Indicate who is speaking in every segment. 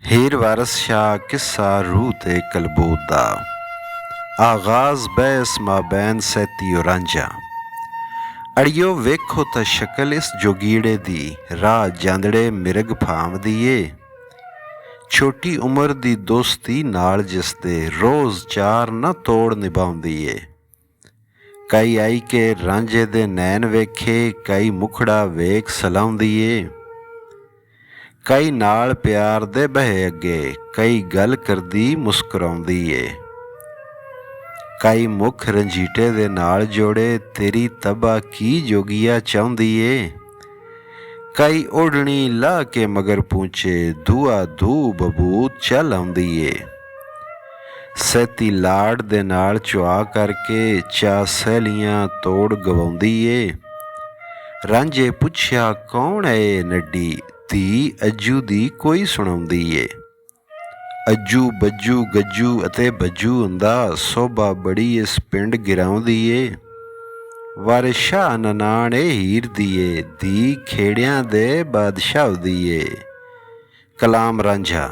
Speaker 1: ਹੀਰ ਵਾਰਸ ਸ਼ਾਹ ਕਿੱਸਾ ਰੂਹ ਤੇ ਕਲਬੂਤ ਦਾ ਆਗਾਜ਼ ਬੈਸ ਮਾਬੈਨ ਸੈਤੀਓ ਰਾਂਝਾ। ਅੜੀਓ ਵੇਖੋ ਤਾਂ ਸ਼ਕਲ ਇਸ ਜੋਗੀੜੇ ਦੀ, ਰਾਹ ਜਾਂਦੜੇ ਮਿਰਗ ਫਾਂਵਦੀ ਏ। ਛੋਟੀ ਉਮਰ ਦੀ ਦੋਸਤੀ ਨਾਲ ਜਿਸਦੇ, ਰੋਜ਼ ਚਾਰ ਨਾ ਤੋੜ ਨਿਭਾਉਂਦੀ ਏ। ਕਈ ਆਈ ਕੇ ਰਾਂਝੇ ਦੇ ਨੈਣ ਵੇਖੇ, ਕਈ ਮੁਖੜਾ ਵੇਖ ਸਲਾਉਂਦੀ ਏ। ਕਈ ਨਾਲ ਪਿਆਰ ਦੇ ਬਹੇ ਅੱਗੇ, ਕਈ ਗੱਲ ਕਰਦੀ ਮੁਸਕਰਾਉਂਦੀ ਏ। ਕਈ ਮੁੱਖ ਰੰਜੀਟੇ ਦੇ ਨਾਲ ਜੋੜੇ, ਤੇਰੀ ਤਬਾ ਕੀ ਜੋਗੀਆ ਚਾਹੁੰਦੀ ਏ। ਕਈ ਓੜਣੀ ਲਾ ਕੇ ਮਗਰ ਪੂੰਚੇ, ਧੂਆ ਧੂ ਬਬੂਤ ਚੱਲ ਆਉਂਦੀ ਏ। ਸੈਤੀ ਲਾੜ ਦੇ ਨਾਲ ਚੁਆ ਕਰਕੇ, ਚਾ ਸਹੇਲੀਆਂ ਤੋੜ ਗਵਾਉਂਦੀ ਏ। ਰਾਂਝੇ ਪੁੱਛਿਆ ਕੌਣ ਏ ਨੱਡੀ, ਧੀ ਅੱਜੂ ਦੀ ਕੋਈ ਸੁਣਾਉਂਦੀ ਏ। ਅੱਜੂ ਬੱਜੂ ਗੱਜੂ ਅਤੇ ਬੱਜੂ ਹੁੰਦਾ, ਸੋਭਾ ਬੜੀ ਇਸ ਪਿੰਡ ਗਿਰਾਉਂਦੀ ਏ। ਵਾਰਿਸ ਸ਼ਾਹ ਨਨਾਣ ਏ ਹੀਰ ਦੀ ਏ, ਧੀ ਖੇੜਿਆਂ ਦੇ ਬਾਦਸ਼ਾਹ ਦੀ ਏ। ਕਲਾਮ ਰਾਂਝਾ।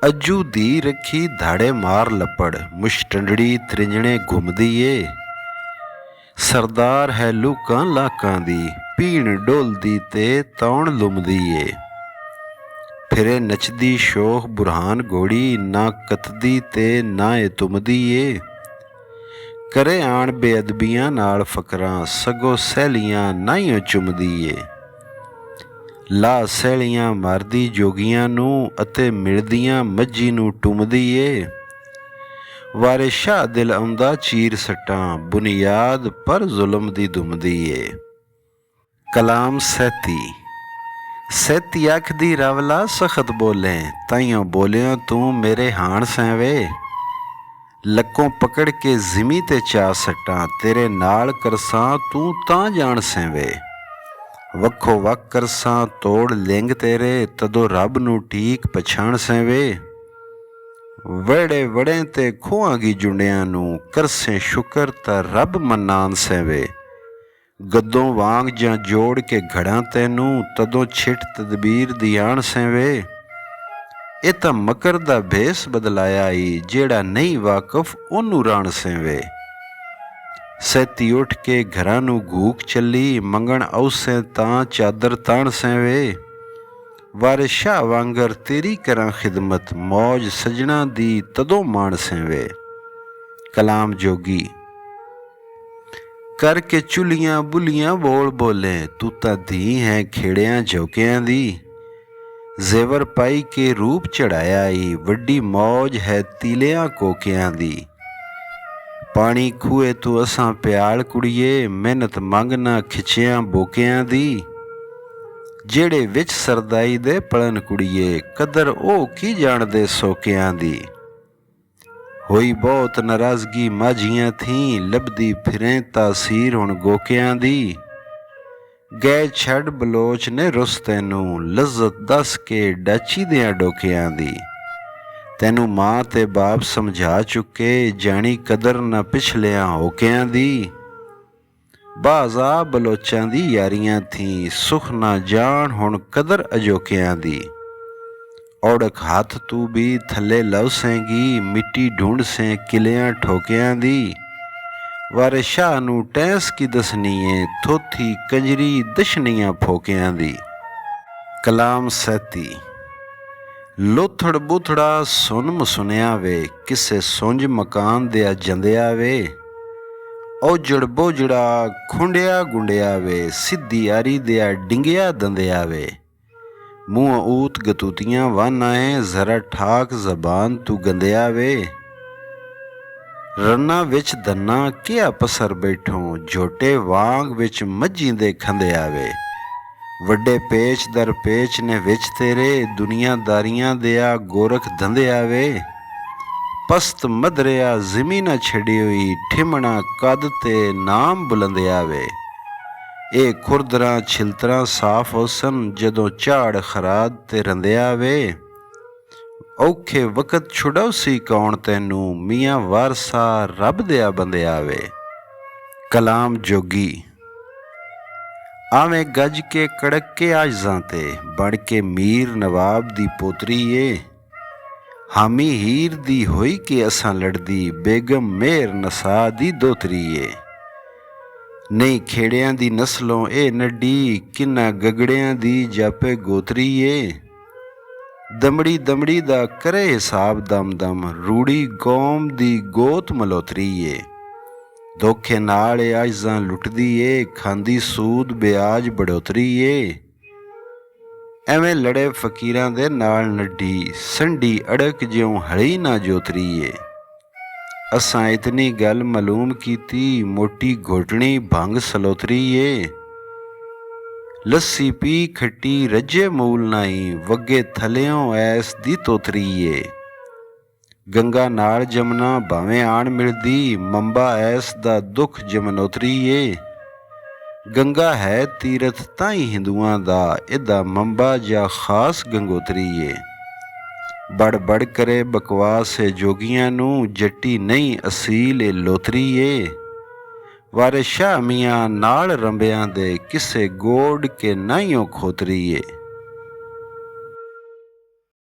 Speaker 1: ਅੱਜੂ ਦੀ ਰੱਖੀ ਧਾੜੇ ਮਾਰ ਲੱਪੜ, ਮੁਸ਼ਟੰਡੜੀ ਤ੍ਰਿੰਜਣੇ ਘੁੰਮਦੀ ਏ। ਸਰਦਾਰ ਹੈ ਲੂਕਾਂ ਲਾਕਾਂ ਦੀ, ਪੀਣ ਡੋਲਦੀ ਤੇ ਤੌਣ ਲੁੰਮਦੀ ਏ। ਫਿਰੇ ਨੱਚਦੀ ਸ਼ੋਖ ਬੁਰਹਾਨ ਘੋੜੀ, ਨਾ ਕਤਦੀ ਤੇ ਨਾ ਏ ਤੁੰਮਦੀ ਏ। ਕਰੇ ਆਣ ਬੇਅਦਬੀਆਂ ਨਾਲ ਫਕਰਾਂ, ਸਗੋਂ ਸਹੇਲੀਆਂ ਨਾਈਓ ਚੁੰਮਦੀ ਏ। ਲਾ ਸਹੇਲੀਆਂ ਮਾਰਦੀ ਜੋਗੀਆਂ ਨੂੰ, ਅਤੇ ਮਿਲਦੀਆਂ ਮੱਝੀ ਨੂੰ ਟੁੰਮਦੀ ਏ। ਵਾਰਿਸ ਸ਼ਾਹ ਦਿਲ ਆਉਂਦਾ ਚੀਰ ਸੱਟਾਂ, ਬੁਨਿਆਦ ਪਰ ਜ਼ੁਲਮ ਦੀ ਦੁਮਦੀ ਏ। ਕਲਾਮ ਸੈਤੀ। ਸੈਤੀ ਆਖਦੀ ਰਵਲਾ ਸਖਤ ਬੋਲੇ, ਤਾਈਓ ਬੋਲਿਓ ਤੂੰ ਮੇਰੇ ਹਾਣ ਸੈਵੇਂ। ਲੱਕੋਂ ਪਕੜ ਕੇ ਜ਼ਿਮੀ ਤੇ ਚਾ ਸੱਟਾਂ, ਤੇਰੇ ਨਾਲ ਕਰਸਾਂ ਤੂੰ ਤਾਂ ਜਾਣ ਸੈਵੇਂ। ਵੱਖੋ ਵੱਖ ਕਰਸਾਂ ਤੋੜ ਲਿੰਗ ਤੇਰੇ, ਤਦੋਂ ਰੱਬ ਨੂੰ ਠੀਕ ਪਛਾਣ ਸੈਵੇਂ। ਵੜੇ ਵੜੇ ਤੇ ਖੋਆਂਗੀ ਜੁੰਡਿਆਂ ਨੂੰ, ਕਰਸੇ ਸ਼ੁਕਰ ਤਾਂ ਰੱਬ ਮੰਨਾਨ ਸੈਵੇਂ। ਗੱਦੋਂ ਵਾਂਗ ਜਾਂ ਜੋੜ ਕੇ ਘੜਾਂ ਤੈਨੂੰ, ਤਦੋਂ ਛਿੱਟ ਤਦਬੀਰ ਦੀ ਆਣ ਸੈਵੇਂ। ਇਹ ਤਾਂ ਮਕਰ ਦਾ ਭੇਸ ਬਦਲਾਇਆ ਈ, ਜਿਹੜਾ ਨਹੀਂ ਵਾਕਫ ਉਹਨੂੰ ਰਾਣ ਸੈਵੇਂ। ਸੈਤੀ ਉੱਠ ਕੇ ਘਰਾਂ ਨੂੰ ਘੂਕ ਚੱਲੀ, ਮੰਗਣ ਔਸੇ ਤਾਂ ਚਾਦਰ ਤਾਣ ਸੈਵੇਂ। ਵਾਰਿਸ ਸ਼ਾਹ ਵਾਂਗਰ ਤੇਰੀ ਕਰਾਂ ਖਿਦਮਤ, ਮੌਜ ਸਜਣਾ ਦੀ ਤਦੋਂ ਮਾਣ ਸੈਵੇਂ। ਕਲਾਮ ਜੋਗੀ। ਕਰਕੇ ਚੁੱਲੀਆਂ ਬੁੱਲੀਆਂ ਬੋਲ ਬੋਲੇ, ਤੂੰ ਤਾਂ ਧੀ ਹੈ ਖੇੜਿਆਂ ਝੋਕਿਆਂ ਦੀ। ਜ਼ੇਵਰ ਪਾਈ ਕੇ ਰੂਪ ਚੜਾਇਆ ਈ, ਵੱਡੀ ਮੌਜ ਹੈ ਤੀਲਿਆਂ ਕੋਕਿਆਂ ਦੀ। ਪਾਣੀ ਖੂਏ ਤੂੰ ਅਸਾਂ ਪਿਆਲ ਕੁੜੀਏ, ਮਿਹਨਤ ਮੰਗ ਨਾ ਖਿੱਚਿਆਂ ਬੋਕਿਆਂ ਦੀ। ਜਿਹੜੇ ਵਿੱਚ ਸਰਦਾਈ ਦੇ ਪਲਨ ਕੁੜੀਏ, ਕਦਰ ਉਹ ਕੀ ਜਾਣਦੇ ਸੋਕਿਆਂ ਦੀ। ਹੋਈ ਬਹੁਤ ਨਾਰਾਜ਼ਗੀ ਮਾਝੀਆਂ ਥੀਂ, ਲੱਭਦੀ ਫਿਰੇ ਤਾਸੀਰ ਹੁਣ ਗੋਕਿਆਂ ਦੀ। ਗਏ ਛੱਡ ਬਲੋਚ ਨੇ ਰੁੱਸ ਤੈਨੂੰ, ਲਜ਼ਤ ਦੱਸ ਕੇ ਡਾਚੀ ਦਿਆਂ ਡੋਕਿਆਂ ਦੀ। ਤੈਨੂੰ ਮਾਂ ਤੇ ਬਾਪ ਸਮਝਾ ਚੁੱਕੇ, ਜਾਣੀ ਕਦਰ ਨਾ ਪਿਛਲਿਆਂ ਹੋਕਿਆਂ ਦੀ। ਬਾਜ਼ਾ ਬਲੋਚਾਂ ਦੀ ਯਾਰੀਆਂ ਥੀਂ, ਸੁਖ ਨਾ ਜਾਣ ਹੁਣ ਕਦਰ ਅਜੋਕਿਆਂ ਦੀ। ਔੜਕ ਹੱਥ ਤੂੰ ਵੀ ਥੱਲੇ ਲਵਸੇਂਗੀ, ਮਿੱਟੀ ਢੂੰਡ ਸੇ ਕਿਲਿਆਂ ਠੋਕਿਆਂ ਦੀ। ਵਾਰਿਸ ਸ਼ਾਹ ਨੂੰ ਟੈਂਸ ਕੀ ਦਸਣੀ ਏ, ਥੋਥੀ ਕੰਜਰੀ ਦਸ਼ਨੀਆਂ ਫੋਕਿਆਂ ਦੀ। ਕਲਾਮ ਸੈਤੀ। ਲੋਥੜ ਬੂਥੜਾ ਸੁਨ ਮਸੁਨਿਆ ਵੇ, ਕਿਸੇ ਸੁੰਝ ਮਕਾਨ ਦਿਆ ਜੰਦਿਆ ਵੇ। ਔਜੜ ਬੋਜੜਾ ਖੁੰਡਿਆ ਗੁੰਡਿਆ ਵੇ, ਸਿੱਧੀ ਆਰੀ ਦਿਆ ਡਿੰਗਿਆ ਦੰਦਿਆ ਵੇ। ਮੂੰਹ ਊਤ ਗਤੂਤੀਆਂ ਵਾਨਾ ਏ, ਜ਼ਰਾ ਠਾਕ ਜ਼ਬਾਨ ਤੂੰ ਗੰਦਿਆ ਵੇ। ਰੰਨਾਂ ਵਿੱਚ ਦੰਨਾ ਕਿਆ ਪਸਰ ਬੈਠੋਂ, ਝੋਟੇ ਵਾਂਗ ਵਿੱਚ ਮੱਝੀ ਦੇ ਖੰਦਿਆ ਵੇ। ਵੱਡੇ ਪੇਚ ਦਰ ਪੇਚ ਨੇ ਵਿੱਚ ਤੇਰੇ, ਦੁਨੀਆਦਾਰੀਆਂ ਦਿਆ ਗੋਰਖ ਧੰਦਿਆ ਵੇ। ਪਸਤ ਮਧਰਿਆ ਜ਼ਿਮੀ ਨਾ ਛੱਡੀ ਹੋਈ, ਠਿਮਣਾ ਕੱਦ ਤੇ ਨਾਮ ਬੁਲੰਦਿਆ ਵੇ। ਇਹ ਖੁਰਦਰਾਂ ਛਿਲਤਰਾਂ ਸਾਫ਼ ਹੋਸਨ, ਜਦੋਂ ਝਾੜ ਖਰਾਦ ਤੇ ਰੰਦਿਆ ਵੇ। ਔਖੇ ਵਕਤ ਛੁਡਾਉਸੀ ਕੌਣ ਤੈਨੂੰ, ਮੀਆਂ ਵਾਰਸਾ ਰੱਬ ਦਿਆ ਬੰਦਿਆ ਵੇ। ਕਲਾਮ ਜੋਗੀ। ਆਵੇਂ ਗੱਜ ਕੇ ਕੜਕ ਕੇ ਆਜਜ਼ਾਂ ਤੇ ਬਣ ਕੇ ਮੀਰ ਨਵਾਬ ਦੀ ਪੋਤਰੀ ਏ। ਹਾਮੀ ਹੀਰ ਦੀ ਹੋਈ ਕੇ ਅਸਾਂ ਲੜਦੀ ਬੇਗਮ ਮੇਰ ਨਸਾ ਦੀ ਦੋਤਰੀ ਏ। ਨਹੀਂ ਖੇੜਿਆਂ ਦੀ ਨਸਲੋਂ ਇਹ ਨੱਡੀ ਕਿੰਨਾ ਗਗੜਿਆਂ ਦੀ ਜਾਪੇ ਗੋਤਰੀ ਏ। ਦਮੜੀ ਦਮੜੀ ਦਾ ਕਰੇ ਹਿਸਾਬ ਦਮ ਦਮ ਰੂੜੀ ਕੌਮ ਦੀ ਗੋਤ ਮਲੋਤਰੀ ਏ। ਧੋਖੇ ਨਾਲ ਇਹ ਆਜਜ਼ਾਂ ਲੁੱਟਦੀ ਏ ਖਾਂਦੀ ਸੂਦ ਬਿਆਜ ਬੜੋਤਰੀ ਏ। ਐਵੇਂ ਲੜੇ ਫਕੀਰਾਂ ਦੇ ਨਾਲ ਨੱਡੀ ਸੰਡੀ ਅੜਕ ਜਿਉਂ ਹਲੀ ਨਾ ਜੋਤਰੀ ਏ। ਅਸਾਂ ਇਤਨੀ ਗੱਲ ਮਾਲੂਮ ਕੀਤੀ ਮੋਟੀ ਘੋਟਣੀ ਭੰਗ ਸਲੋਤਰੀ ਏ। ਲੱਸੀ ਪੀ ਖੱਟੀ ਰੱਜੇ ਮੂਲ ਨਾਈ ਵੱਗੇ ਥਲਿਓਂ ਐਸ ਦੀ ਤੋਤਰੀ ਏ। ਗੰਗਾ ਨਾਲ ਜਮਨਾ ਭਾਵੇਂ ਆਣ ਮਿਲਦੀ ਮੰਬਾ ਐਸ ਦਾ ਦੁੱਖ ਜਮਨੋਤਰੀ ਏ। ਗੰਗਾ ਹੈ ਤੀਰਥ ਤਾਂ ਹੀ ਹਿੰਦੂਆਂ ਦਾ ਇਹਦਾ ਮੰਬਾ ਜਾਂ ਖਾਸ ਗੰਗੋਤਰੀ ਏ। ਬੜ ਬੜ ਕਰੇ ਬਕਵਾਸ ਏ ਜੋਗੀਆਂ ਨੂੰ ਜੱਟੀ ਨਹੀਂ ਅਸੀਲ ਏ ਲੋਤਰੀ ਏ। ਵਾਰਿਸ ਸ਼ਾਹ ਮੀਆਂ ਨਾਲ ਰੰਬਿਆਂ ਦੇ ਕਿਸੇ ਗੋੜ ਕੇ ਨਾਈਓ ਖੋਤਰੀ ਏ।